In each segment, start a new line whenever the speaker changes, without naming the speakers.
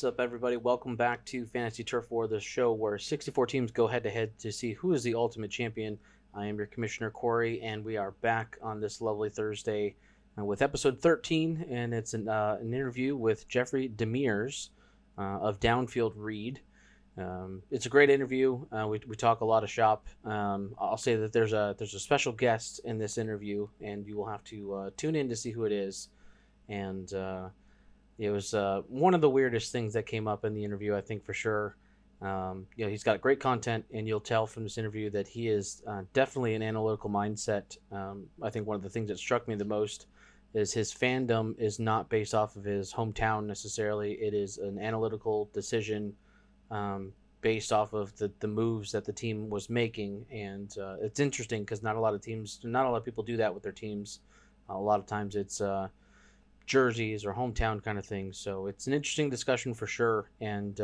What's up, everybody? Welcome back to Fantasy Turf War, the show where 64 teams go head-to-head to see who is the ultimate champion. I am your commissioner, Cory, and we are back on this lovely Thursday with episode 13, and it's an interview with Jeffery DeMers of Downfield Read. It's a great interview. We talk a lot of shop. I'll say that there's a special guest in this interview, and you will have to tune in to see who it is. And it was one of the weirdest things that came up in the interview, I think, for sure. He's got great content, and you'll tell from this interview that he is definitely an analytical mindset. I think one of the things that struck me the most is his fandom is not based off of his hometown necessarily. It is an analytical decision based off of the moves that the team was making. And it's interesting because not a lot of people do that with their teams. A lot of times it's jerseys or hometown kind of things. So it's an interesting discussion for sure. And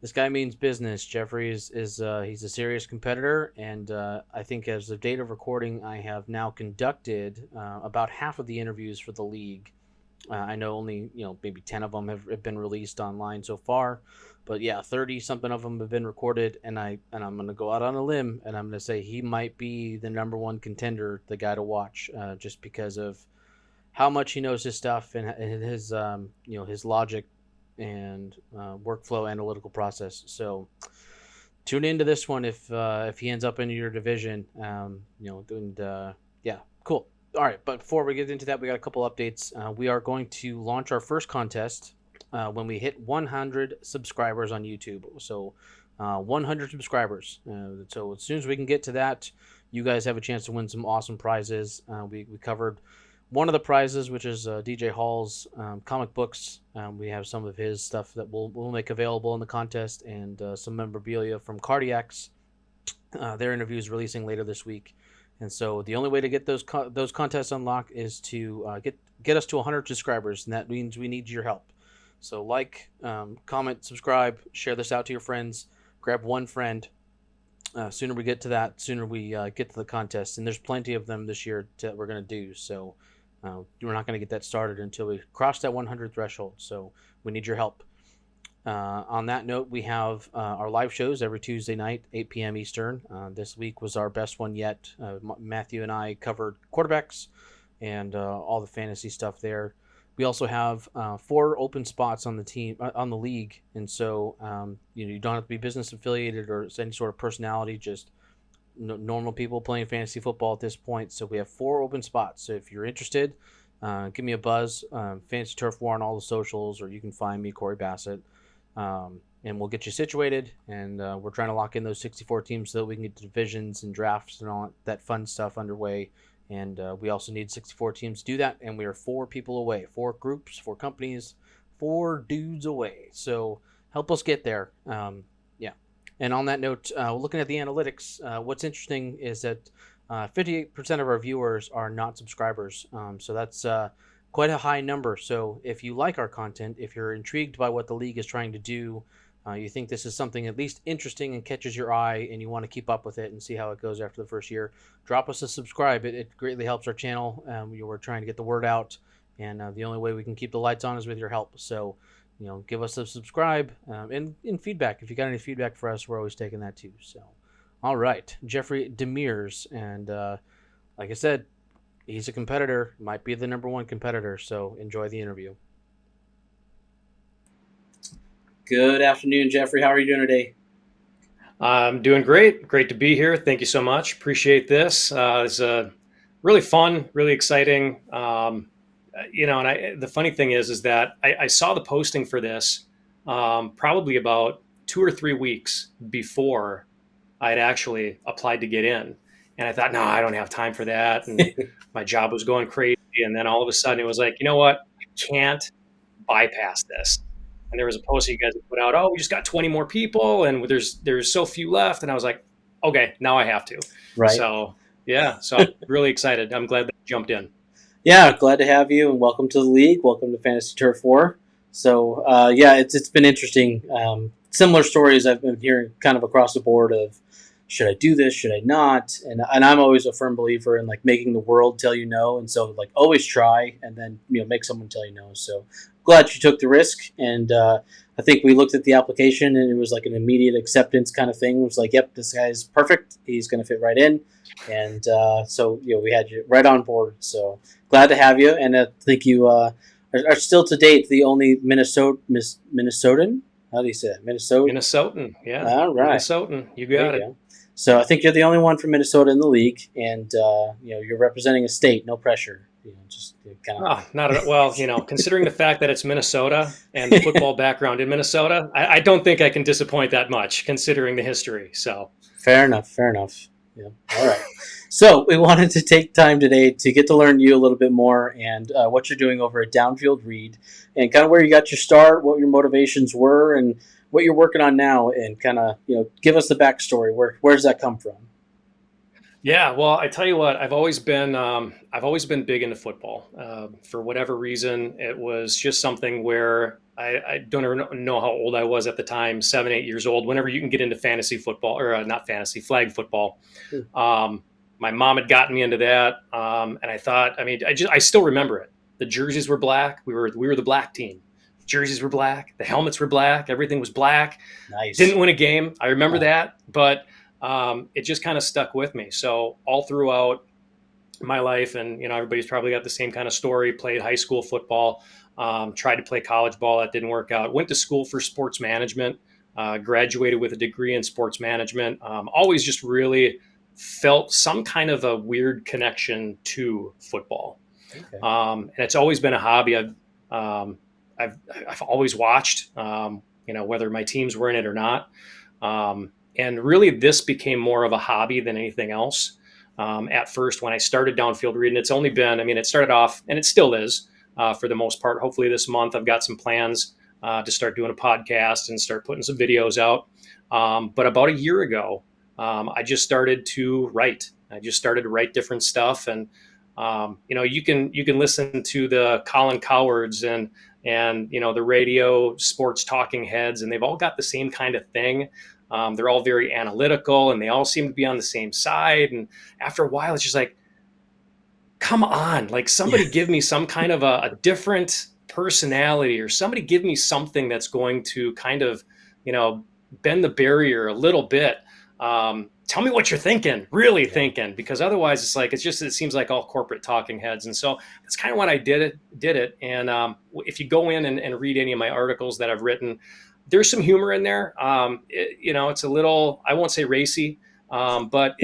this guy means business. Jeffery is he's a serious competitor, and I think as of date of recording, I have now conducted about half of the interviews for the league. I know only maybe 10 of them have been released online so far, but yeah, 30 something of them have been recorded, and I'm going to go out on a limb and I'm going to say he might be the number one contender, the guy to watch, just because of how much he knows his stuff and his his logic and workflow analytical process. So tune into this one if he ends up in your division. Yeah, cool. All right, but before we get into that, we got a couple updates. We are going to launch our first contest when we hit 100 subscribers on YouTube. So 100 subscribers. So as soon as we can get to that, you guys have a chance to win some awesome prizes. We covered one of the prizes, which is DJ Hall's comic books. We have some of his stuff that we'll make available in the contest, and some memorabilia from Cardiacs. Their interview is releasing later this week. And so the only way to get those contests unlocked is to get us to 100 subscribers, and that means we need your help. So comment, subscribe, share this out to your friends, grab one friend. Sooner we get to that, sooner we get to the contest. And there's plenty of them this year that we're going to do. So we're not going to get that started until we cross that 100 threshold. So we need your help. On that note, we have our live shows every Tuesday night, 8 p.m. Eastern. This week was our best one yet. Matthew and I covered quarterbacks and all the fantasy stuff there. We also have 4 open spots on the team, on the league, and so you don't have to be business affiliated or any sort of personality. Just normal people playing fantasy football at this point. So we have 4 open spots. So if you're interested, give me a buzz. Fantasy Turf War on all the socials, or you can find me, Cory Bassett. And we'll get you situated, and we're trying to lock in those 64 teams so that we can get divisions and drafts and all that fun stuff underway. And we also need 64 teams to do that, and we are 4 people away, 4 groups, 4 companies, 4 dudes away. So help us get there. Yeah. And on that note, looking at the analytics, what's interesting is that 58% of our viewers are not subscribers. So that's quite a high number. So if you like our content, if you're intrigued by what the league is trying to do, you think this is something at least interesting and catches your eye, and you want to keep up with it and see how it goes after the first year, drop us a subscribe. It greatly helps our channel. We're trying to get the word out, and the only way we can keep the lights on is with your help. So give us a subscribe and feedback. If you got any feedback for us, we're always taking that too. So all right, Jeffery DeMers, and like I said, he's a competitor, might be the number one competitor, so enjoy the interview. Good afternoon, Jeffery. How are you doing today?
I'm doing great. Great to be here. Thank you so much. Appreciate this. It's really fun, really exciting. And the funny thing is that I saw the posting for this probably about 2 or 3 weeks before I had actually applied to get in. And I thought, no, I don't have time for that. And my job was going crazy. And then all of a sudden it was like, you know what? I can't bypass this. And there was a post you guys put out, we just got 20 more people and there's so few left. And I was like, okay, now I have to.
Right.
So, yeah. So I'm really excited. I'm glad that I jumped in.
Yeah, glad to have you, and welcome to the league. Welcome to Fantasy Turf War. So, it's been interesting. Similar stories I've been hearing kind of across the board of, should I do this? Should I not? And I'm always a firm believer in making the world tell you no. And so always try, and then make someone tell you no. So glad you took the risk. And I think we looked at the application and it was like an immediate acceptance kind of thing. It was like, yep, this guy's perfect. He's going to fit right in. And so we had you right on board. So glad to have you. And I think you are still to date the only Minnesotan. How do you say that?
Minnesotan, yeah.
All right.
Minnesotan, you got it.
Go. So I think you're the only one from Minnesota in the league, and you're representing a state. No pressure. Just kind of.
Oh, not at, well, considering the fact that it's Minnesota and the football background in Minnesota, I don't think I can disappoint that much, considering the history. So
fair enough. Yeah. All right. So we wanted to take time today to get to learn you a little bit more and what you're doing over at Downfield Read, and kind of where you got your start, what your motivations were, and what you're working on now, and kind of give us the backstory. Where does that come from?
Yeah, well, I tell you what, I've always been big into football. For whatever reason, it was just something where I don't even know how old I was at the time, 7, 8 years old. Whenever you can get into fantasy football, or not fantasy, flag football. My mom had gotten me into that, and I thought, I still remember it. The jerseys were black. We were the black team. Jerseys were black. The helmets were black. Everything was black.
Nice.
Didn't win a game. I remember that, but it just kind of stuck with me. So all throughout my life, and everybody's probably got the same kind of story. Played high school football. Tried to play college ball. That didn't work out. Went to school for sports management. Graduated with a degree in sports management. Always just really felt some kind of a weird connection to football. Okay. And it's always been a hobby. I've always watched, whether my teams were in it or not. And really this became more of a hobby than anything else. At first, when I started Downfield Reading, it's only been, it started off, and it still is, for the most part. Hopefully this month I've got some plans to start doing a podcast and start putting some videos out. But about a year ago, I just started to write. I just started to write different stuff. And, you can listen to the Colin Cowards and the radio sports talking heads, and they've all got the same kind of thing. They're all very analytical, and they all seem to be on the same side. And after a while, it's just like, come on, like somebody give me some kind of a different personality, or somebody give me something that's going to kind of, bend the barrier a little bit. Tell me what you're thinking, really thinking, because otherwise it's like, it seems like all corporate talking heads. And so that's kind of what I did it. And if you go in and read any of my articles that I've written, there's some humor in there. It's a little, I won't say racy, but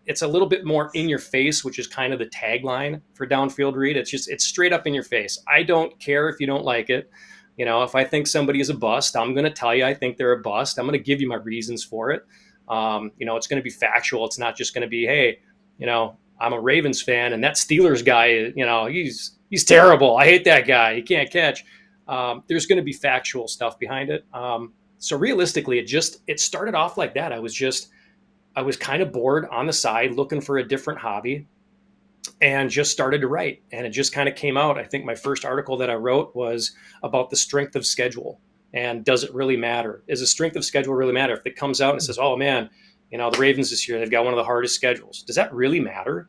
it's a little bit more in your face, which is kind of the tagline for Downfield Read. It's straight up in your face. I don't care if you don't like it. If I think somebody is a bust, I'm going to tell you I think they're a bust. I'm going to give you my reasons for it. It's going to be factual. It's not just going to be, hey, I'm a Ravens fan and that Steelers guy, he's terrible. I hate that guy. He can't catch. There's going to be factual stuff behind it. So realistically, it started off like that. I was kind of bored on the side, looking for a different hobby, and just started to write. And it just kind of came out. I think my first article that I wrote was about the strength of schedule. And does it really matter? Is the strength of schedule really matter? If it comes out and says, oh man, the Ravens this year, they've got one of the hardest schedules. Does that really matter?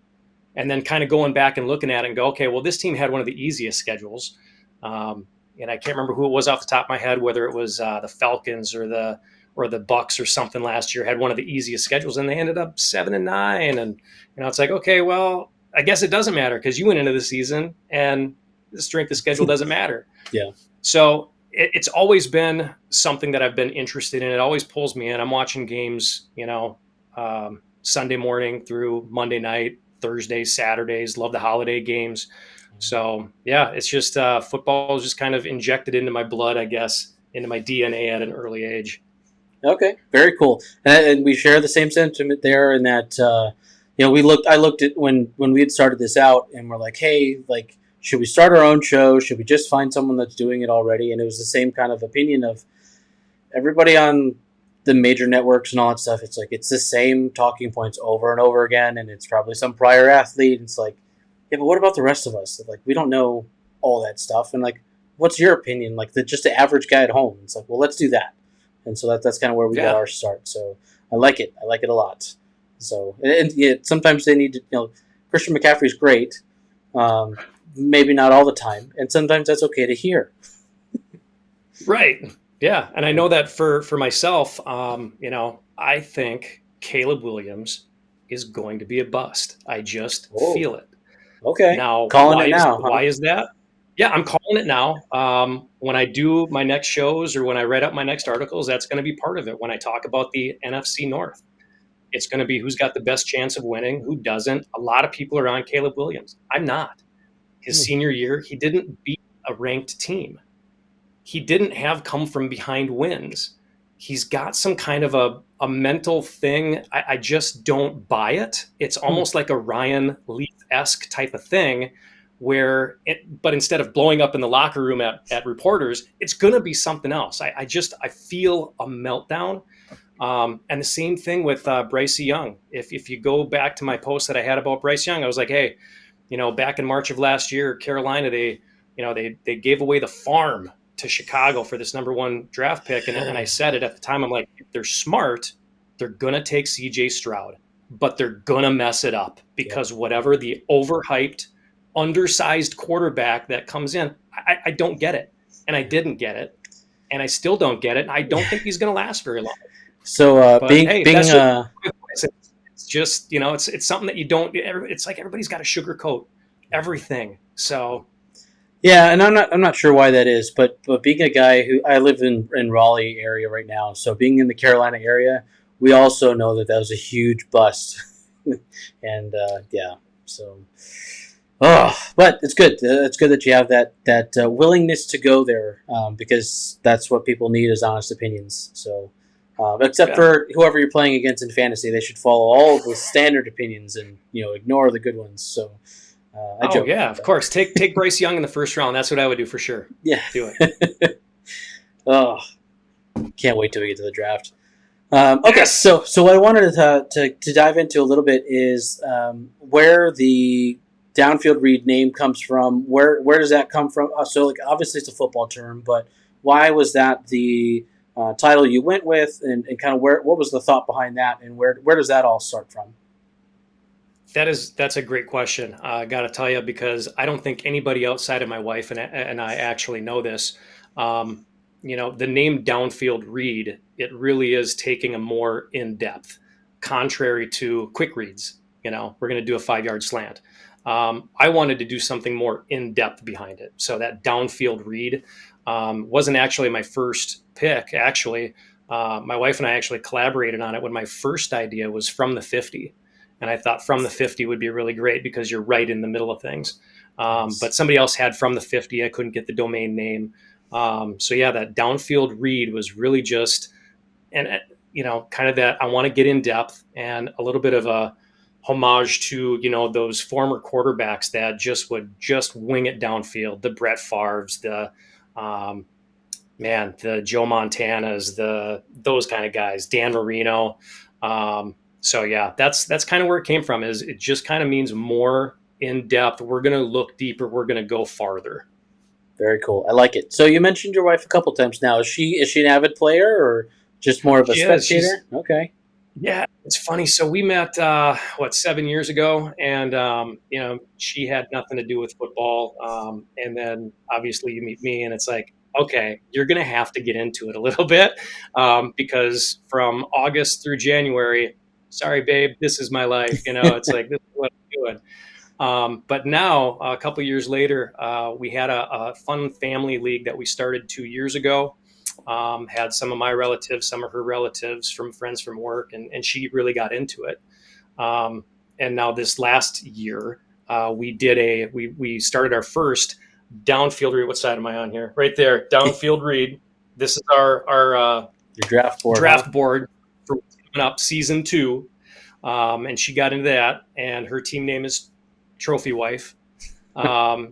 And then kind of going back and looking at it and go, okay, well, this team had one of the easiest schedules. And I can't remember who it was off the top of my head, whether it was the Falcons or the Bucks or something last year had one of the easiest schedules, and they ended up 7-9. And it's like, okay, well, I guess it doesn't matter because you went into the season and the strength of schedule doesn't matter.
Yeah.
So it's always been something that I've been interested in. It always pulls me in. I'm watching games, Sunday morning through Monday night, Thursdays, Saturdays, love the holiday games. So yeah, it's just football is just kind of injected into my blood, I guess, into my DNA at an early age.
Okay, very cool. And we share the same sentiment there in that, I looked at when we had started this out and we're like, hey, like, should we start our own show? Should we just find someone that's doing it already? And it was the same kind of opinion of everybody on the major networks and all that stuff. It's like, it's the same talking points over and over again. And it's probably some prior athlete. It's like, yeah, but what about the rest of us? Like, we don't know all that stuff. And like, what's your opinion? Like just the average guy at home. It's like, well, let's do that. And so that's kind of where we got our start. So I like it. I like it a lot. So, and sometimes they need to, Christian McCaffrey's great. Maybe not all the time. And sometimes that's okay to hear.
Right. Yeah. And I know that for myself, I think Caleb Williams is going to be a bust. I just
Oh,
feel it.
okay.
Now,
Calling it now, huh?
why is that? Yeah, I'm calling it now. When I do my next shows or when I write up my next articles, that's going to be part of it. When I talk about the NFC North, it's going to be who's got the best chance of winning, who doesn't. A lot of people are on Caleb Williams. I'm not. His
Hmm.
senior year, he didn't beat a ranked team. He didn't have come from behind wins. He's got some kind of a mental thing. I just don't buy it. It's
Hmm.
almost like a Ryan Leaf-esque type of thing but instead of blowing up in the locker room at reporters, it's going to be something else. I feel a meltdown. And the same thing with Bryce Young. If you go back to my post that I had about Bryce Young, I was like, hey, back in March of last year, Carolina, they gave away the farm to Chicago for this number one draft pick. And I said it at the time. I'm like, if they're smart, they're going to take CJ Stroud, but they're going to mess it up
Yep.
because whatever the overhyped, undersized quarterback that comes in, I don't get it. And I didn't get it. And I still don't get it. And I don't think he's going to last very long.
So
But
being
hey,
being
that's just it's just it's something that you don't. It's like everybody's got to sugarcoat everything. So
yeah, and I'm not sure why that is, but being a guy who I live in Raleigh area right now, so being in the Carolina area, we also know that was a huge bust, and yeah, so but it's good. It's good that you have that willingness to go there, because that's what people need is honest opinions. So. Except
yeah.
for whoever you're playing against in fantasy, they should follow all the standard opinions and ignore the good ones. So I
Oh
joke
yeah,
about
of
that.
course. Take Bryce Young in the first round. That's what I would do for sure.
Yeah.
Do it.
Oh, can't wait till we get to the draft. Okay,
Yes.
so what I wanted to dive into a little bit is where the downfield read name comes from. Where does that come from? So like obviously it's a football term, but why was that the title you went with, and kind of what was the thought behind that, and where does that all start from?
That's a great question. I got to tell you because I don't think anybody outside of my wife and I actually know this. Um, the name Downfield Read, it really is taking a more in depth, contrary to quick reads. We're going to do a 5 yard slant. I wanted to do something more in depth behind it. So that Downfield Read wasn't actually my first pick. Actually, my wife and I actually collaborated on it when my first idea was from the 50. And I thought from the 50 would be really great because you're right in the middle of things. But
Nice.
somebody else had from the 50. I couldn't get the domain name. So yeah, that Downfield Read was really just, and kind of that I want to get in depth and a little bit of a homage to, those former quarterbacks that just would just wing it downfield. The Brett Favres, um, the Joe Montanas, those kind of guys, Dan Marino. So yeah, that's kind of where it came from. Is it just kind of means more in depth. We're gonna look deeper. We're gonna go farther.
Very cool. I like it. So you mentioned your wife a couple times now. Is she an avid player or just more of a
She is.
spectator? Okay.
Yeah, it's funny. So we met 7 years ago, and she had nothing to do with football. And then obviously you meet me, and it's like, okay, you're gonna have to get into it a little bit because from August through January, sorry, babe, this is my life. It's like this is what I'm doing. But now, a couple years later, we had a fun family league that we started 2 years ago. Had some of my relatives, some of her relatives from friends from work, and she really got into it. Um, and now this last year, we started our first downfield read. What side am I on here? Right there, downfield read. This is our
Your draft board, huh?
draft board for coming up season 2. And she got into that, and her team name is Trophy Wife.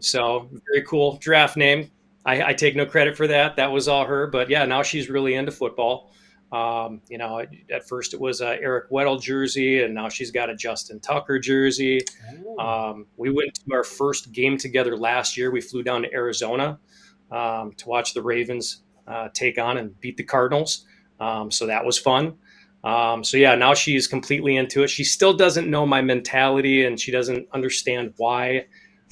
So very cool draft name. I take no credit for that. That was all her. But yeah, now she's really into football. At first it was a Eric Weddle jersey, and now she's got a Justin Tucker jersey.
Oh.
We went to our first game together last year. We flew down to Arizona to watch the Ravens take on and beat the Cardinals. So that was fun. So yeah, now she's completely into it. She still doesn't know my mentality, and she doesn't understand why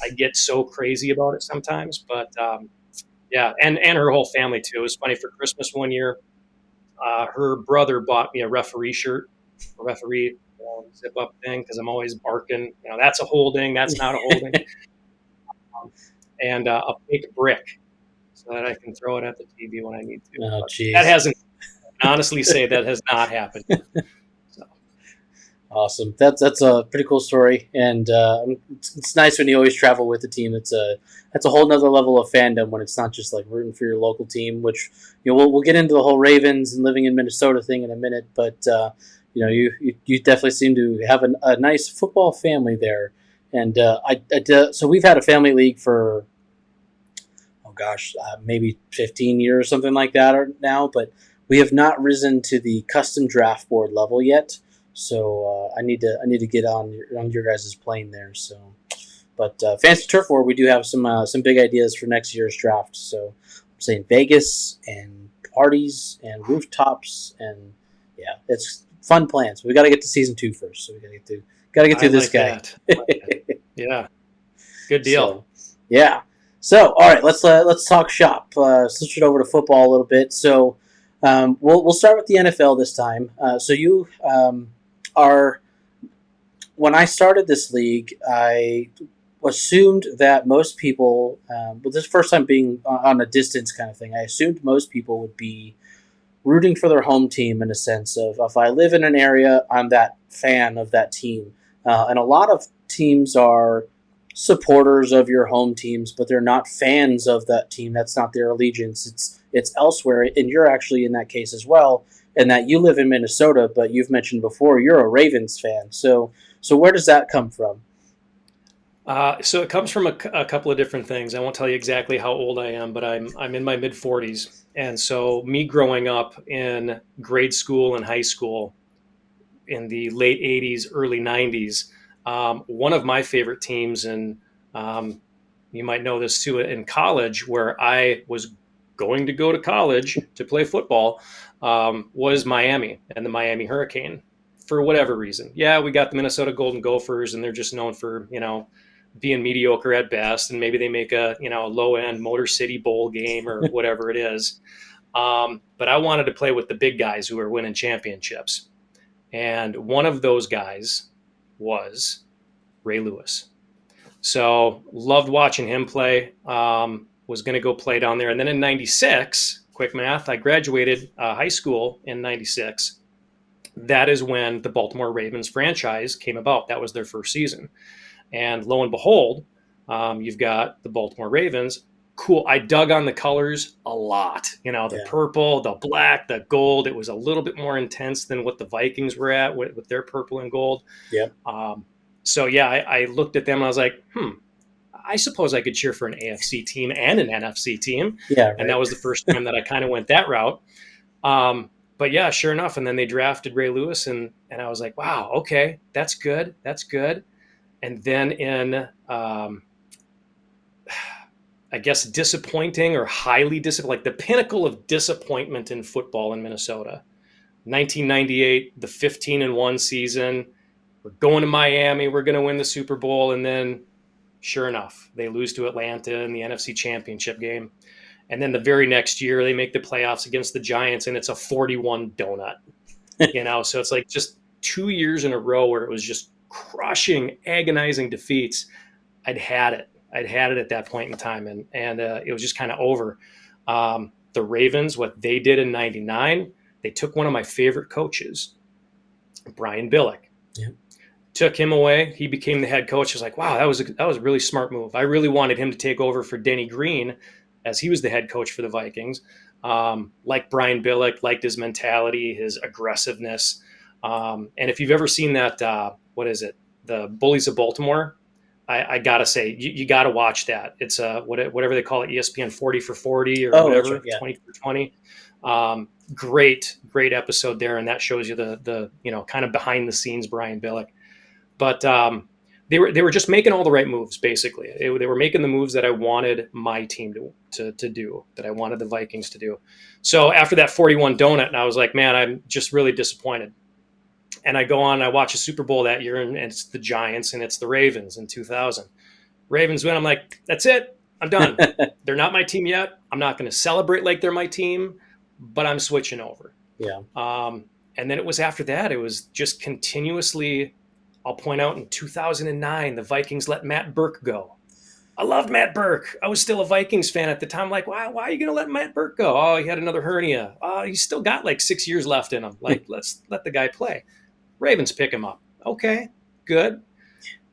I get so crazy about it sometimes. But Yeah, and her whole family too. It was funny, for Christmas one year, her brother bought me a referee shirt, a referee zip up thing, because I'm always barking. That's a holding. That's not a holding. And a fake brick, so that I can throw it at the TV when I need to.
Oh,
But
jeez.
that hasn't. I can honestly say that has not happened yet. So.
Awesome. That's a pretty cool story, and it's nice when you always travel with the team. That's a whole nother level of fandom when it's not just like rooting for your local team. Which we'll get into the whole Ravens and living in Minnesota thing in a minute, but you definitely seem to have a nice football family there, and so we've had a family league for maybe 15 years, something like that now, but we have not risen to the custom draft board level yet. So I need to get on your guys' plane there. So, but Fantasy Turf War, we do have some big ideas for next year's draft. So I'm saying Vegas and parties and rooftops, and yeah, it's fun plans. We got to get to season 2 first. So we got to get through this guy.
Yeah, good deal.
So, yeah. So all right, let's talk shop. Switch it over to football a little bit. So we'll start with the NFL this time. So you when I started this league, I assumed that most people, with this first time being on a distance kind of thing, I assumed most people would be rooting for their home team in a sense of, if I live in an area, I'm that fan of that team. And a lot of teams are supporters of your home teams, but they're not fans of that team. That's not their allegiance. It's elsewhere, and you're actually in that case as well, and that you live in Minnesota, but you've mentioned before you're a Ravens fan. So where does that come from?
So it comes from a couple of different things. I won't tell you exactly how old I am, but I'm in my mid 40s, and so me growing up in grade school and high school in the late 80s, early 90s, one of my favorite teams, and you might know this too, in college, where I was going to go to college to play football, was Miami and the Miami Hurricane, for whatever reason. Yeah, we got the Minnesota Golden Gophers, and they're just known for, being mediocre at best, and maybe they make a low end Motor City Bowl game or whatever it is. But I wanted to play with the big guys who were winning championships, and one of those guys was Ray Lewis. So loved watching him play. Was going to go play down there, and then in '96, quick math, I graduated high school in '96. That is when the Baltimore Ravens franchise came about. That was their first season. And lo and behold, you've got the Baltimore Ravens. Cool. I dug on the colors a lot. The purple, the black, the gold. It was a little bit more intense than what the Vikings were at with their purple and gold.
Yeah.
So, yeah, I looked at them and I was like, I suppose I could cheer for an AFC team and an NFC team.
Yeah. Right.
And that was the first time that I kind of went that route. But yeah, sure enough. And then they drafted Ray Lewis, and I was like, wow, okay, that's good. That's good. And then in, I guess, disappointing or highly disappointing, like the pinnacle of disappointment in football in Minnesota, 1998, the 15-1 season, we're going to Miami, we're going to win the Super Bowl. And then sure enough, they lose to Atlanta in the NFC Championship game. And then the very next year, they make the playoffs against the Giants, and it's a 41 donut. So it's like just 2 years in a row where it was just crushing, agonizing defeats. I'd had it at that point in time, and it was just kind of over. The Ravens, what they did in '99, they took one of my favorite coaches, Brian Billick.
Yeah.
Took him away. He became the head coach. I was like, wow, that was a really smart move. I really wanted him to take over for Denny Green, as he was the head coach for the Vikings. Like Brian Billick, liked his mentality, his aggressiveness. And if you've ever seen that, what is it? The Bullies of Baltimore. I gotta say, you gotta watch that. It's whatever they call it, ESPN 40 for 40 or whatever, right, yeah. 20 for 20. Great episode there, and that shows you the kind of behind the scenes Brian Billick. But they were just making all the right moves, basically. They were making the moves that I wanted my team to do, that I wanted the Vikings to do. So after that 41 donut, and I was like, man, I'm just really disappointed. And I go on and I watch a Super Bowl that year, and it's the Giants and it's the Ravens in 2000. Ravens win. I'm like, that's it. I'm done. They're not my team yet. I'm not going to celebrate like they're my team, but I'm switching over.
Yeah.
And then it was after that, it was just continuously. I'll point out in 2009, the Vikings let Matt Burke go. I loved Matt Burke. I was still a Vikings fan at the time. Like, why are you going to let Matt Burke go? Oh, he had another hernia. Oh, he's still got like 6 years left in him. Like, let's let the guy play. Ravens pick him up. Okay, good.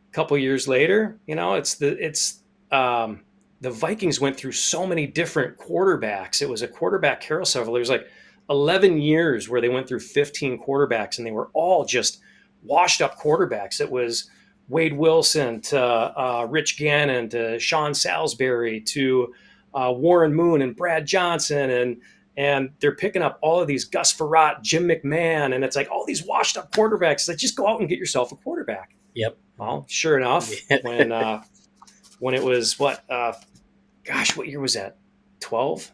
A couple years later, the Vikings went through so many different quarterbacks. It was a quarterback carousel. There was like 11 years where they went through 15 quarterbacks, and they were all just washed up quarterbacks. It was Wade Wilson to Rich Gannon to Sean Salisbury to Warren Moon and Brad Johnson, and they're picking up all of these Gus Frerotte, Jim McMahon, and it's like all these washed up quarterbacks. It's like, just go out and get yourself a quarterback.
Yep.
Well, sure enough, when it was what year was that? 12?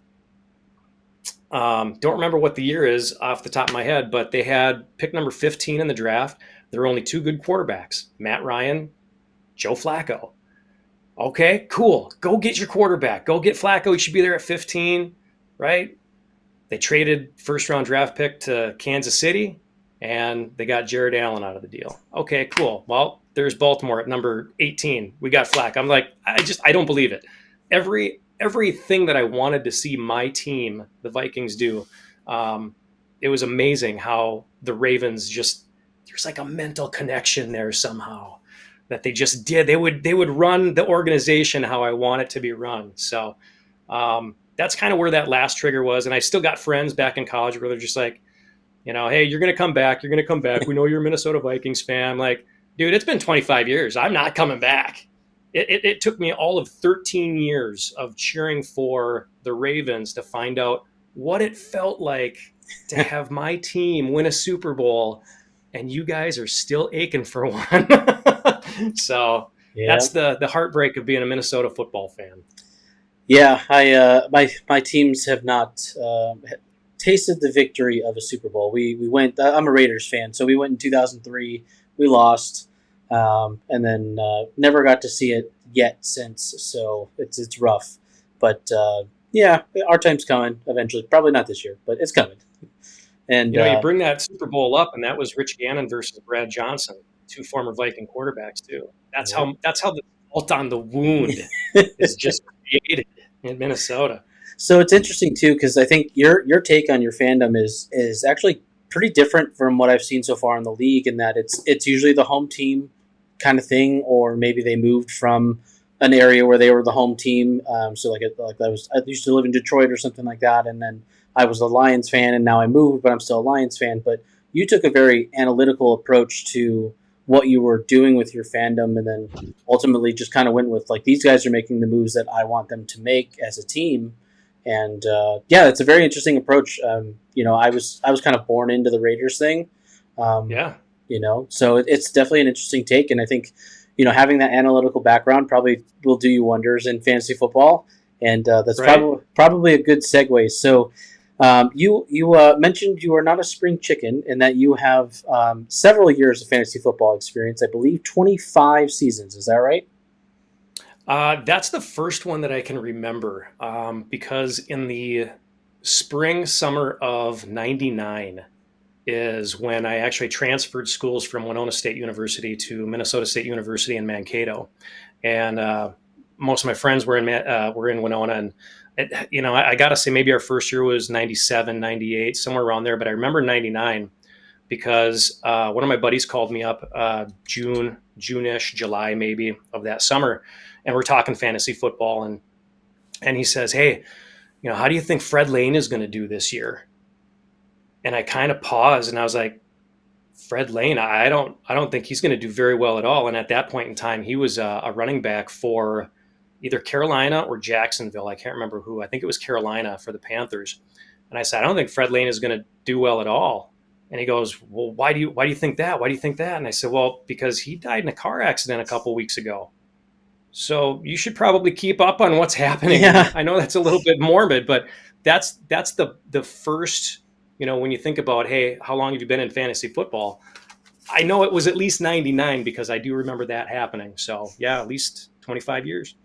Don't remember what the year is off the top of my head, but they had pick number 15 in the draft. There were only two good quarterbacks, Matt Ryan, Joe Flacco. Okay, cool. Go get your quarterback. Go get Flacco. He should be there at 15, right? They traded first-round draft pick to Kansas City, and they got Jared Allen out of the deal. Okay, cool. Well, there's Baltimore at number 18. We got Flacco. I'm like, I don't believe it. Everything that I wanted to see my team, the Vikings, do, it was amazing how the Ravens just, there's like a mental connection there somehow that they just did. They would run the organization how I want it to be run. So that's kind of where that last trigger was. And I still got friends back in college where they're just like, hey, you're going to come back. You're going to come back. We know you're a Minnesota Vikings fan. I'm like, dude, it's been 25 years. I'm not coming back. It took me all of 13 years of cheering for the Ravens to find out what it felt like to have my team win a Super Bowl, and you guys are still aching for one. So that's the heartbreak of being a Minnesota football fan.
Yeah, my teams have not tasted the victory of a Super Bowl. We went. I'm a Raiders fan, so we went in 2003. We lost. And then never got to see it yet since, so it's rough. But yeah, our time's coming eventually. Probably not this year, but it's coming. And
you bring that Super Bowl up, and that was Rich Gannon versus Brad Johnson, two former Viking quarterbacks too. That's how the salt on the wound is just created in Minnesota.
So it's interesting too, because I think your take on your fandom is actually pretty different from what I've seen so far in the league, in that it's usually the home team kind of thing, or maybe they moved from an area where they were the home team. So I used to live in Detroit or something like that, and then I was a Lions fan, and now I moved, but I'm still a Lions fan. But you took a very analytical approach to what you were doing with your fandom, and then ultimately just kind of went with, like, these guys are making the moves that I want them to make as a team. And it's a very interesting approach. I was kind of born into the Raiders thing. So it's definitely an interesting take, and I think having that analytical background probably will do you wonders in fantasy football, and that's
right.
probably a good segue. So you mentioned you are not a spring chicken, and that you have several years of fantasy football experience. I believe 25 seasons. Is that right?
That's the first one that I can remember, because in the spring, summer of '99 is when I actually transferred schools from Winona State University to Minnesota State University in Mankato. And most of my friends were in Winona. And, I got to say maybe our first year was 97, 98, somewhere around there. But I remember 99 because one of my buddies called me up June-ish, July maybe of that summer. And we're talking fantasy football. And he says, hey, how do you think Fred Lane is going to do this year? And I kind of paused, and I was like, Fred Lane, I don't think he's going to do very well at all. And at that point in time, he was a running back for either Carolina or Jacksonville. I can't remember who. I think it was Carolina for the Panthers. And I said, I don't think Fred Lane is going to do well at all. And he goes, well, why do you think that? Why do you think that? And I said, well, because he died in a car accident a couple weeks ago. So you should probably keep up on what's happening.
Yeah.
I know that's a little bit morbid, but that's the first. When you think about, hey, how long have you been in fantasy football? I know it was at least 99 because I do remember that happening. So, yeah, at least 25 years.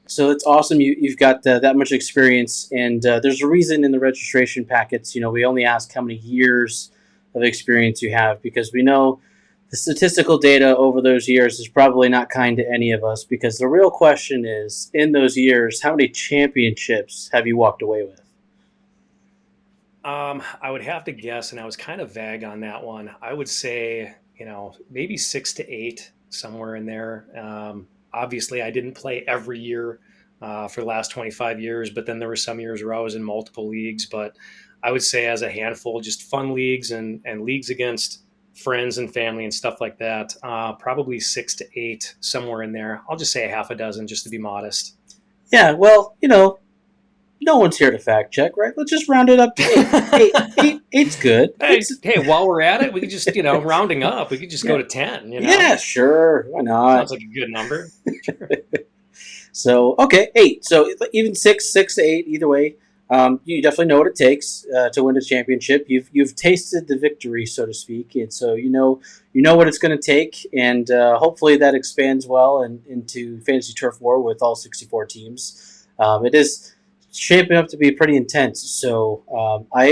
So it's awesome. You've got that much experience, and there's a reason in the registration packets. We only ask how many years of experience you have, because we know the statistical data over those years is probably not kind to any of us. Because the real question is, in those years, how many championships have you walked away with?
I would have to guess, and I was kind of vague on that one. I would say, maybe 6 to 8, somewhere in there. Obviously, I didn't play every year for the last 25 years, but then there were some years where I was in multiple leagues. But I would say as a handful, just fun leagues and leagues against friends and family and stuff like that. Probably 6 to 8, somewhere in there. I'll just say a half a dozen, just to be modest.
Yeah, well, no one's here to fact check, right? Let's just round it up to eight's good.
Hey, while we're at it, we could just, rounding up, we could just go to 10,
Yeah, sure. Why not?
Sounds like a good number. Sure.
So, okay, 8. So even 6 to 8, either way, you definitely know what it takes to win a championship. You've tasted the victory, so to speak, and so you know what it's going to take, and hopefully that expands well into Fantasy Turf War with all 64 teams. It is shaping up to be pretty intense. So I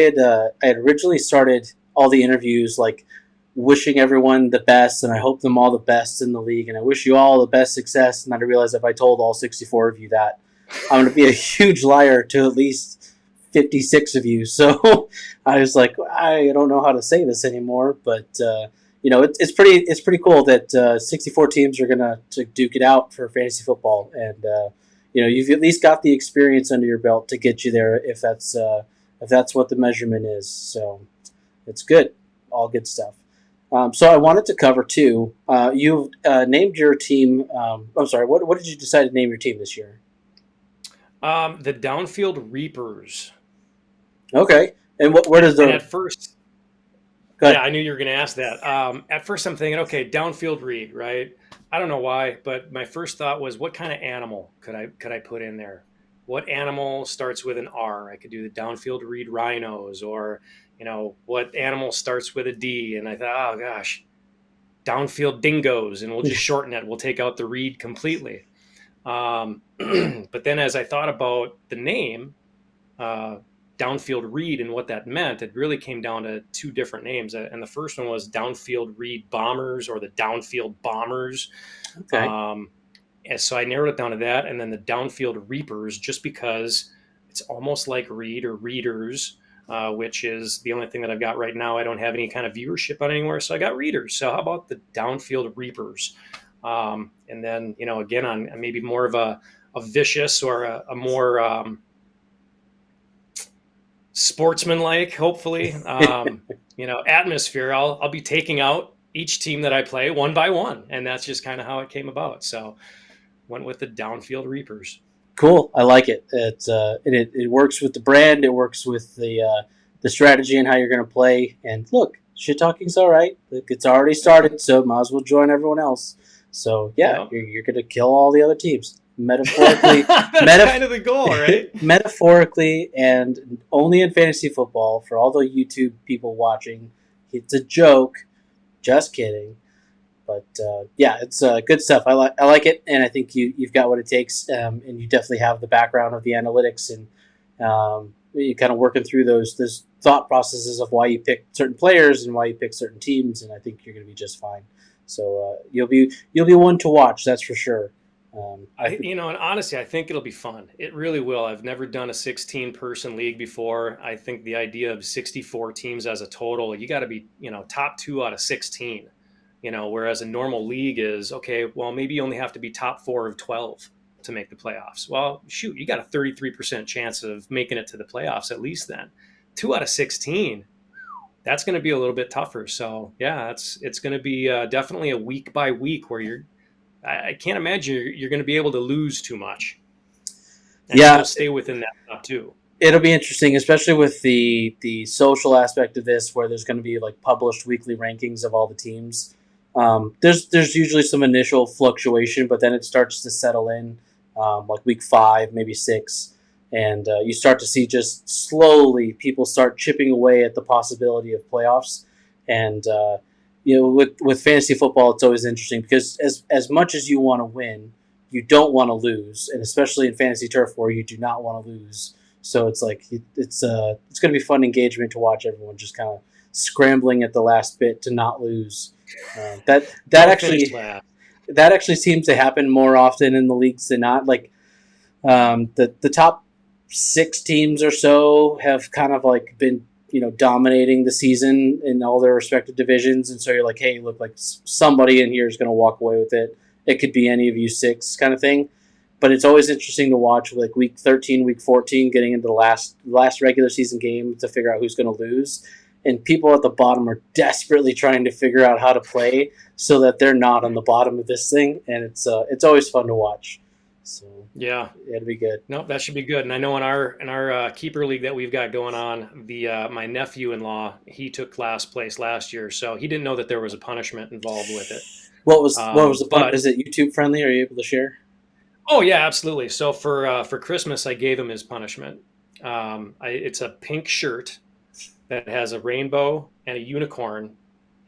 had originally started all the interviews like wishing everyone the best, and I hope them all the best in the league, and I wish you all the best success. And then I realized if I told all 64 of you that, I'm going to be a huge liar to at least 56 of you. So I was like, I don't know how to say this anymore, but it's pretty cool that 64 teams are going to duke it out for fantasy football, and you've at least got the experience under your belt to get you there if that's what the measurement is. So it's good, all good stuff. So I wanted to cover too. You've named your team. I'm sorry. What did you decide to name your team this year?
The Downfield Reapers.
Okay, and where does the?
And at first, yeah, I knew you were going to ask that. At first, I'm thinking, okay, Downfield Reed, right? I don't know why, but my first thought was, what kind of animal could I put in there? What animal starts with an R? I could do the Downfield Reed Rhinos, or what animal starts with a D? And I thought, oh gosh, Downfield Dingoes, and we'll just shorten it. We'll take out the Reed completely. But then as I thought about the name, Downfield Reed, and what that meant, it really came down to 2 different names. And the first one was Downfield Reed Bombers, or the Downfield Bombers.
Okay.
And so I narrowed it down to that. And then the Downfield Reapers, just because it's almost like Reed or Readers, which is the only thing that I've got right now. I don't have any kind of viewership on anywhere, so I got Readers. So how about the Downfield Reapers? And then, again, on maybe more of a vicious or a more sportsmanlike, hopefully, atmosphere. I'll be taking out each team that I play one by one, and that's just kind of how it came about. So went with the Downfield Reapers.
Cool. I like it. It works with the brand. It works with the strategy and how you're going to play. And look, shit talking's all right. It's already started, so might as well join everyone else. So yeah, you're going to kill all the other teams. Metaphorically,
that's kind of the goal, right?
Metaphorically, and only in fantasy football. For all the YouTube people watching, it's a joke. Just kidding. But it's good stuff. I like it, and I think you've got what it takes, and you definitely have the background of the analytics, and you kind of working through those thought processes of why you pick certain players and why you pick certain teams, and I think you're going to be just fine. So you'll be one to watch, that's for sure.
And honestly, I think it'll be fun. It really will. I've never done a 16-person league before. I think the idea of 64 teams as a total, you got to be, top 2 out of 16. Whereas a normal league is, okay, well, maybe you only have to be top 4 of 12 to make the playoffs. Well, shoot, you got a 33% chance of making it to the playoffs at least then. 2 out of 16, that's going to be a little bit tougher. So, yeah, it's going to be definitely a week by week where I can't imagine you're going to be able to lose too much. And still stay within that top 2.
It'll be interesting, especially with the social aspect of this, where there's going to be like published weekly rankings of all the teams. There's usually some initial fluctuation, but then it starts to settle in, like week 5, maybe 6, and you start to see just slowly people start chipping away at the possibility of playoffs. And with fantasy football, it's always interesting because as much as you want to win, you don't want to lose, and especially in fantasy turf war, you do not want to lose. So it's like it's going to be fun engagement to watch everyone just kind of scrambling at the last bit to not lose. That actually seems to happen more often in the leagues than not. Like the top 6 teams or so have kind of like been dominating the season in all their respective divisions, and so you're like, hey, look, like somebody in here is going to walk away with it. It could be any of you 6 kind of thing. But it's always interesting to watch, like week 13, week 14, getting into the last regular season game to figure out who's going to lose. And people at the bottom are desperately trying to figure out how to play so that they're not on the bottom of this thing. And it's always fun to watch. So
yeah,
it'll be good.
No, that should be good. And I know in our keeper league that we've got going on, my nephew-in-law, he took last place last year, so he didn't know that there was a punishment involved with it.
What was the punishment? Is it YouTube friendly? Are you able to share?
Oh yeah, absolutely. So for Christmas, I gave him his punishment. It's a pink shirt that has a rainbow and a unicorn,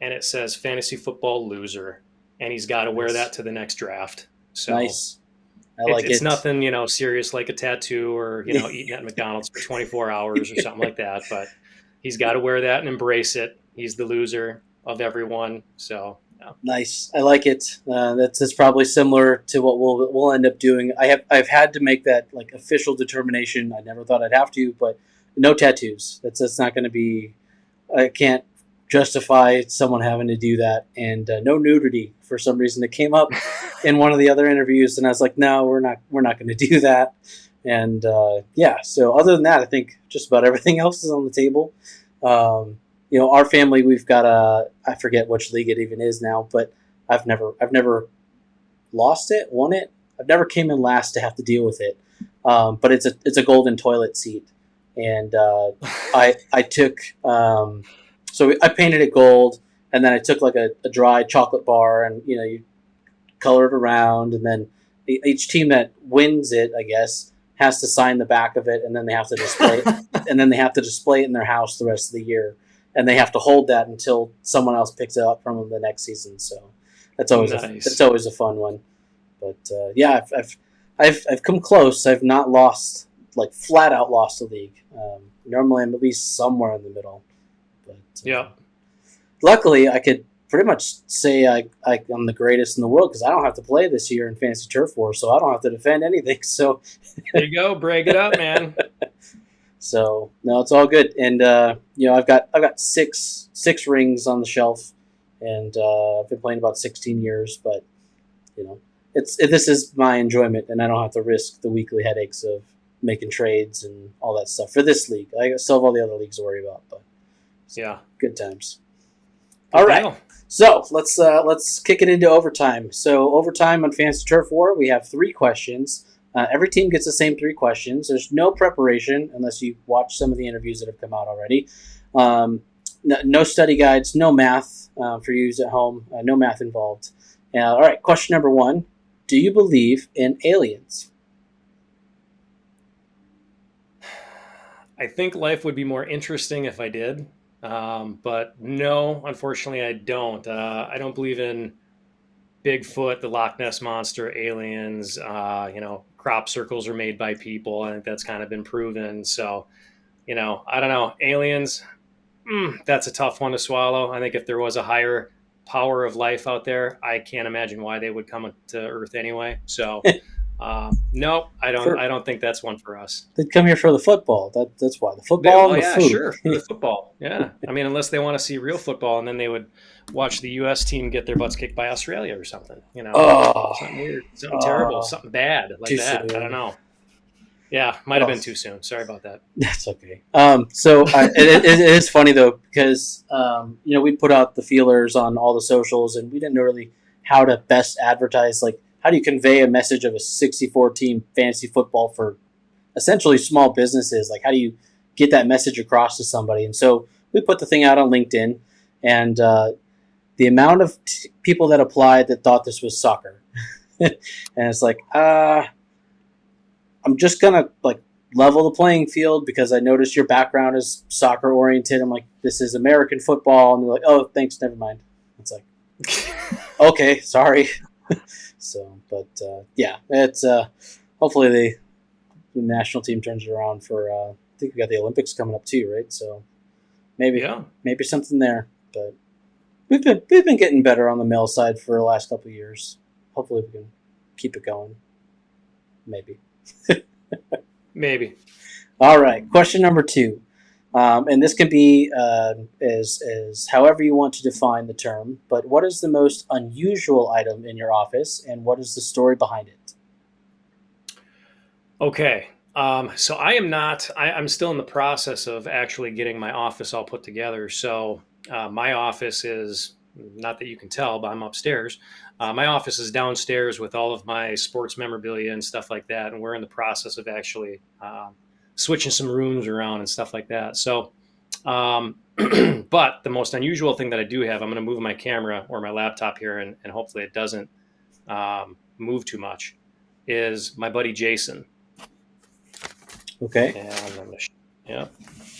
and it says "Fantasy Football Loser," and he's got to wear that to the next draft. So
nice.
It's nothing, serious like a tattoo or eating at McDonald's for 24 hours or something like that. But he's got to wear that and embrace it. He's the loser of everyone. So. Yeah.
Nice. I like it. That's probably similar to what we'll end up doing. I've had to make that like official determination. I never thought I'd have to, but no tattoos. That's not going to be. I can't justify someone having to do that, and no nudity for some reason. It came up in one of the other interviews, and I was like, no, we're not going to do that. And so other than that, I think just about everything else is on the table. Our family, we've got I forget which league it even is now, but I've never lost it, won it. I've never came in last to have to deal with it. But it's a golden toilet seat. And I took, so I painted it gold, and then I took like a dry chocolate bar and, you color it around, and then each team that wins it, I guess, has to sign the back of it, and then they have to display it, and then they have to display it in their house the rest of the year. And they have to hold that until someone else picks it up from them the next season. So that's always always a fun one. But I've come close. I've not lost, like flat out lost a league. Normally I'm at least somewhere in the middle. But luckily I could pretty much say I'm the greatest in the world because I don't have to play this year in Fantasy Turf War, so I don't have to defend anything. So
there you go, break it up, man.
So no, it's all good, and I've got six rings on the shelf, and I've been playing about 16 years. But this is my enjoyment, and I don't have to risk the weekly headaches of making trades and all that stuff for this league. I still have all the other leagues to worry about, but good times. All right, so let's kick it into overtime. So overtime on Fantasy Turf War, we have 3 questions. Every team gets the same 3 questions. There's no preparation unless you watch some of the interviews that have come out already. No study guides, no math for you at home, no math involved. All right, question number 1. Do you believe in aliens?
I think life would be more interesting if I did. But no, unfortunately, I don't. I don't believe in Bigfoot, the Loch Ness Monster, aliens, crop circles are made by people. I think that's kind of been proven. So, I don't know. Aliens, that's a tough one to swallow. I think if there was a higher power of life out there, I can't imagine why they would come to Earth anyway. So, no, I don't think that's one for us.
They'd come here for the football. That's why the football. And the food.
Sure, for the football. Yeah, I mean, unless they want to see real football, and then they would watch the U.S. team get their butts kicked by Australia or something. Something weird, something terrible, something bad like that. Soon. I don't know. Yeah, might have been too soon. Sorry about that.
That's okay. So it is funny though because we put out the feelers on all the socials, and we didn't know really how to best advertise like. How do you convey a message of a 64-team fantasy football for essentially small businesses? Like, how do you get that message across to somebody? And so we put the thing out on LinkedIn, and the amount of people that applied that thought this was soccer. And it's like, I'm just going to like level the playing field because I noticed your background is soccer oriented. I'm like, this is American football. And they're like, oh, thanks, never mind. It's like, okay, sorry. So, but yeah, it's hopefully the national team turns it around for. I think we got the Olympics coming up too, right? So
Yeah.
maybe something there. But we've been getting better on the male side for the last couple of years. Hopefully, we can keep it going. Maybe.
Maybe.
All right. Question number 2. And this can be as however you want to define the term, but what is the most unusual item in your office and what is the story behind it?
Okay. So I'm still in the process of actually getting my office all put together. So my office is, not that you can tell, but I'm upstairs. My office is downstairs with all of my sports memorabilia and stuff like that. And we're in the process of actually switching some rooms around and stuff like that. So, but the most unusual thing that I do have, I'm going to move my camera or my laptop here and hopefully it doesn't move too much, is my buddy Jason.
Okay.
And I'm gonna, yeah,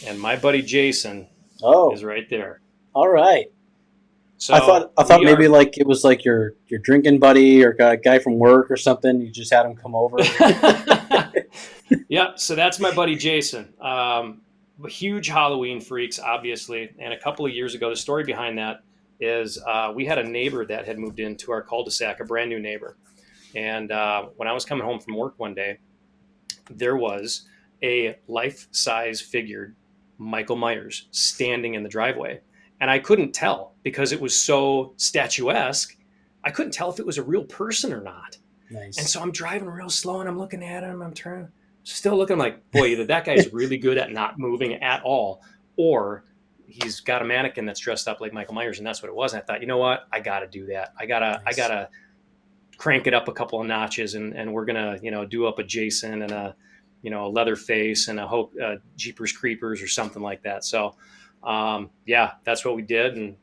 and my buddy Jason
Oh,
is right there.
all right.
So
I thought maybe like it was like your drinking buddy or a guy from work or something. You just had him come over.
yeah. So that's my buddy Jason. Huge Halloween freaks, obviously. And a couple of years ago, the story behind that is we had a neighbor that had moved into our cul-de-sac, a brand new neighbor. And when I was coming home from work one day, there was a life-size figured Michael Myers standing in the driveway. And I couldn't tell because it was so statuesque. I couldn't tell if it was a real person or not.
Nice.
And so I'm driving real slow and I'm looking at him. I'm still looking, I'm like, boy, either that guy's really good at not moving at all, or he's got a mannequin that's dressed up like Michael Myers. And that's what it was. And I thought, you know what? I got to do that. I gotta crank it up a couple of notches and we're going to, do up a Jason and a leather face and a Jeepers Creepers or something like that. So, yeah, that's what we did. And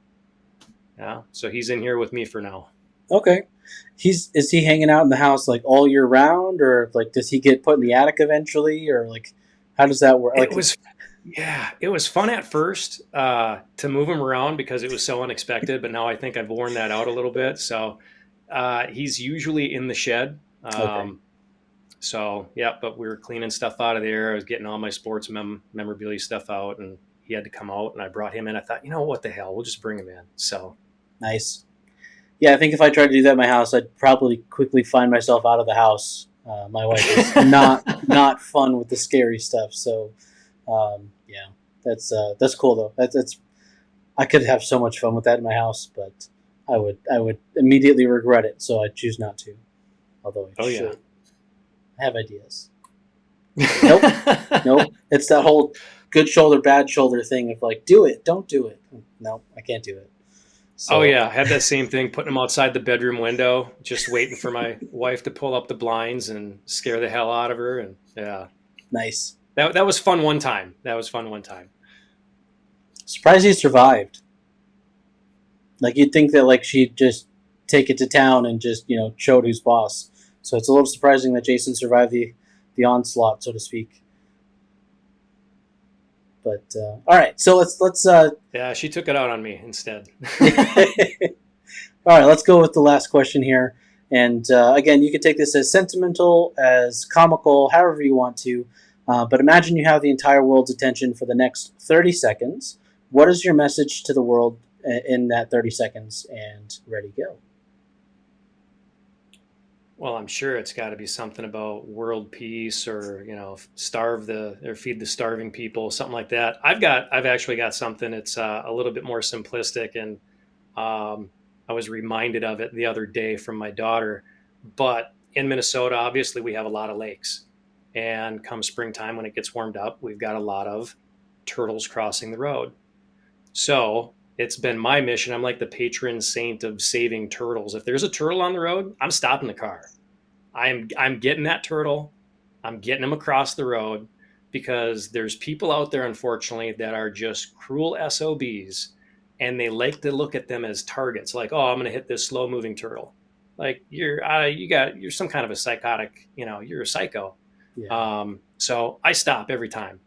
yeah, so he's in here with me for now.
Okay. Is he hanging out in the house like all year round, or like does he get put in the attic eventually, or like how does that work? Like,
it was fun at first to move him around because it was so unexpected, but now I think I've worn that out a little bit. So he's usually in the shed.
okay.
So yeah, but we were cleaning stuff out of there. I was getting all my sports memorabilia stuff out, and he had to come out, and I brought him in. I thought, what the hell, we'll just bring him in. So
Nice. Yeah, I think if I tried to do that in my house, I'd probably quickly find myself out of the house. My wife is not fun with the scary stuff. So, yeah, that's cool though. That's I could have so much fun with that in my house, but I would immediately regret it. So I choose not to. Although I should.
yeah,
I have ideas. Nope. It's that whole good shoulder, bad shoulder thing of like, do it, don't do it. No, I can't do it. So,
oh yeah, I had that same thing, putting him outside the bedroom window, just waiting for my wife to pull up the blinds and scare the hell out of her. And yeah,
nice.
that was fun one time.
Surprised he survived. Like you'd think that like she'd just take it to town and just showed who's boss. So it's a little surprising that Jason survived the onslaught, so to speak. But all right, so let's.
Yeah, she took it out on me instead.
All right, let's go with the last question here. And again, you can take this as sentimental, as comical, however you want to. But imagine you have the entire world's attention for the next 30 seconds. What is your message to the world in that 30 seconds? And ready, go.
Well, I'm sure it's got to be something about world peace or, feed the starving people, something like that. I've actually got something that's a little bit more simplistic, and I was reminded of it the other day from my daughter. But in Minnesota, obviously, we have a lot of lakes. And come springtime, when it gets warmed up, we've got a lot of turtles crossing the road. So it's been my mission. I'm like the patron saint of saving turtles. If there's a turtle on the road, I'm stopping the car. I'm getting that turtle. I'm getting him across the road, because there's people out there, unfortunately, that are just cruel SOBs, and they like to look at them as targets. Like, oh, I'm going to hit this slow moving turtle. Like you're some kind of a psychotic, you're a psycho.
Yeah.
So I stop every time.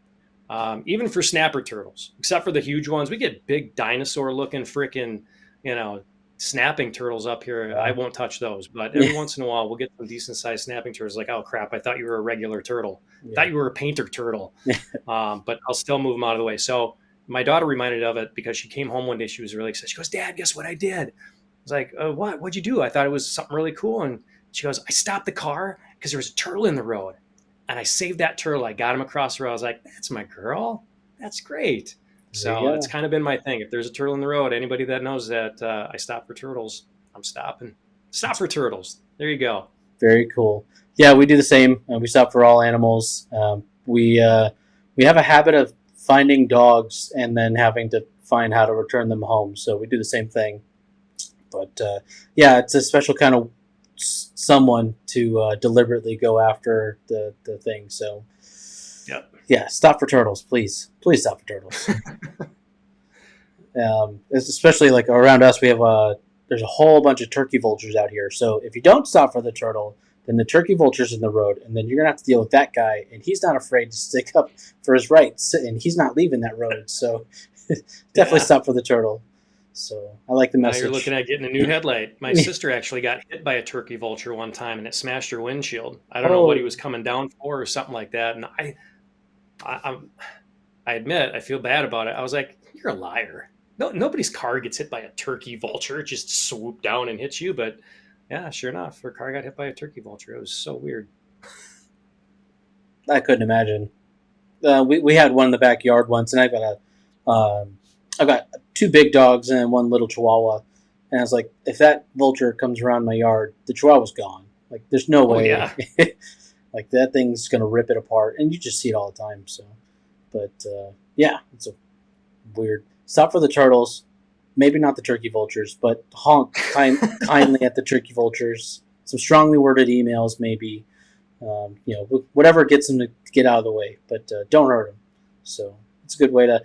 Even for snapper turtles, except for the huge ones. We get big dinosaur looking freaking, snapping turtles up here. I won't touch those, but every once in a while we'll get some decent sized snapping turtles. Like, oh crap, I thought you were a regular turtle. I thought you were a painter turtle. But I'll still move them out of the way. So my daughter reminded of it because she came home one day. She was really excited. She goes, "Dad, guess what I did?" I was like, "What? What'd you do?" I thought it was something really cool. And she goes, "I stopped the car because there was a turtle in the road, and I saved that turtle. I got him across the road." I was like, "That's my girl. That's great." So it's kind of been my thing. If there's a turtle in the road, anybody that knows that I stop for turtles, I'm stopping. Stop for turtles. There you go.
Very cool. Yeah, we do the same. We stop for all animals. We have a habit of finding dogs and then having to find how to return them home. So we do the same thing. But yeah, it's a special kind of someone to deliberately go after the thing. So yeah, stop for turtles, please. Please stop for turtles. Especially like around us, we have there's a whole bunch of turkey vultures out here. So if you don't stop for the turtle, then the turkey vulture's in the road, and then you're gonna have to deal with that guy, and he's not afraid to stick up for his rights, and he's not leaving that road. So definitely stop for the turtle. So I like the message.
Now you're looking at getting a new headlight. My sister actually got hit by a turkey vulture one time, and it smashed her windshield. I don't know what he was coming down for or something like that. And I admit I feel bad about it. I was like, "You're a liar. No, nobody's car gets hit by a turkey vulture. It just swooped down and hits you." But yeah, sure enough, her car got hit by a turkey vulture. It was so weird.
I couldn't imagine. We had one in the backyard once, and I've got 2 big dogs and 1 little Chihuahua. And I was like, if that vulture comes around my yard, the Chihuahua's gone. Like, there's no way.
Yeah.
Like, that thing's going to rip it apart. And you just see it all the time. So, but yeah, it's a weird. Stop for the turtles. Maybe not the turkey vultures, but honk kindly at the turkey vultures. Some strongly worded emails, maybe. Whatever gets them to get out of the way. But don't hurt them. So it's a good way to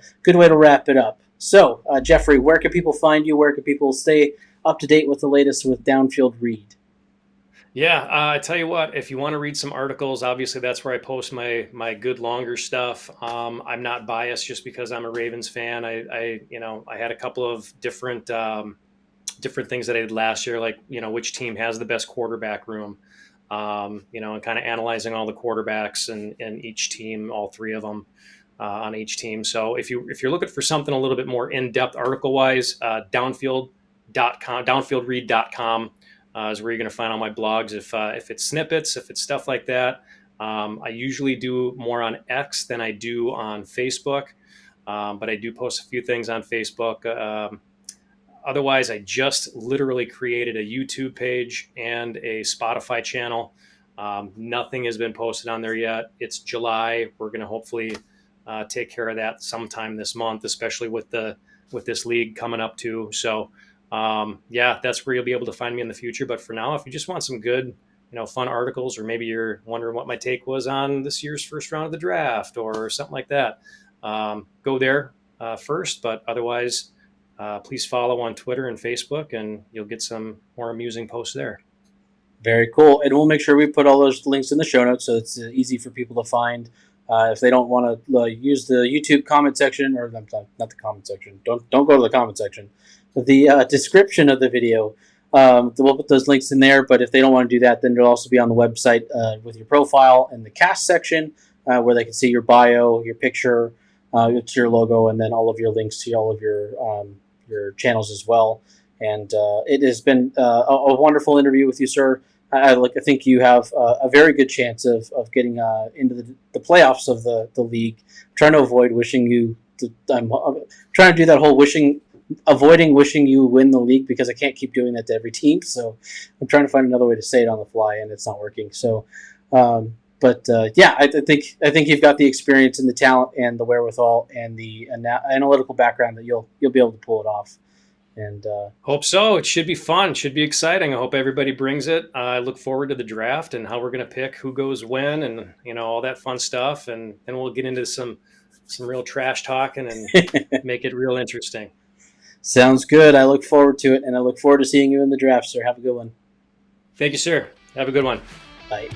wrap it up. So, Jeffrey, where can people find you? Where can people stay up to date with the latest with Downfield Read?
Yeah, I tell you what, if you want to read some articles, obviously that's where I post my good longer stuff. I'm not biased just because I'm a Ravens fan. I had a couple of different things that I did last year, like which team has the best quarterback room, and kind of analyzing all the quarterbacks and each team, all 3 of them. On each team. So if you're looking for something a little bit more in-depth article-wise, downfieldread.com is where you're going to find all my blogs. If it's snippets, if it's stuff like that, I usually do more on X than I do on Facebook, but I do post a few things on Facebook. Otherwise, I just literally created a YouTube page and a Spotify channel. Nothing has been posted on there yet. It's July. We're going to hopefully take care of that sometime this month, especially with this league coming up too. So yeah, that's where you'll be able to find me in the future. But for now, if you just want some good, fun articles, or maybe you're wondering what my take was on this year's first round of the draft or something like that, go there first. But otherwise, please follow on Twitter and Facebook, and you'll get some more amusing posts there.
Very cool. And we'll make sure we put all those links in the show notes so it's easy for people to find. If they don't want to use the YouTube comment section, or not the comment section, don't go to the comment section, but the description of the video, we'll put those links in there. But if they don't want to do that, then they'll also be on the website with your profile in the cast section, where they can see your bio, your picture, to your logo, and then all of your links to all of your channels as well. And it has been a wonderful interview with you, sir. I think you have a very good chance of getting into the playoffs of the league. I'm trying to avoid wishing you. I'm trying to do that whole avoiding wishing you win the league, because I can't keep doing that to every team. So I'm trying to find another way to say it on the fly, and it's not working. So, yeah, I think you've got the experience and the talent and the wherewithal and the analytical background that you'll be able to pull it off. And
hope so. It should be fun. Should be exciting. I hope everybody brings it. I look forward to the draft and how we're going to pick who goes when, and all that fun stuff. And then we'll get into some real trash talking and make it real interesting.
Sounds good. I look forward to it, and I look forward to seeing you in the draft, sir. Have a good one.
Thank you, sir. Have a good one.
Bye.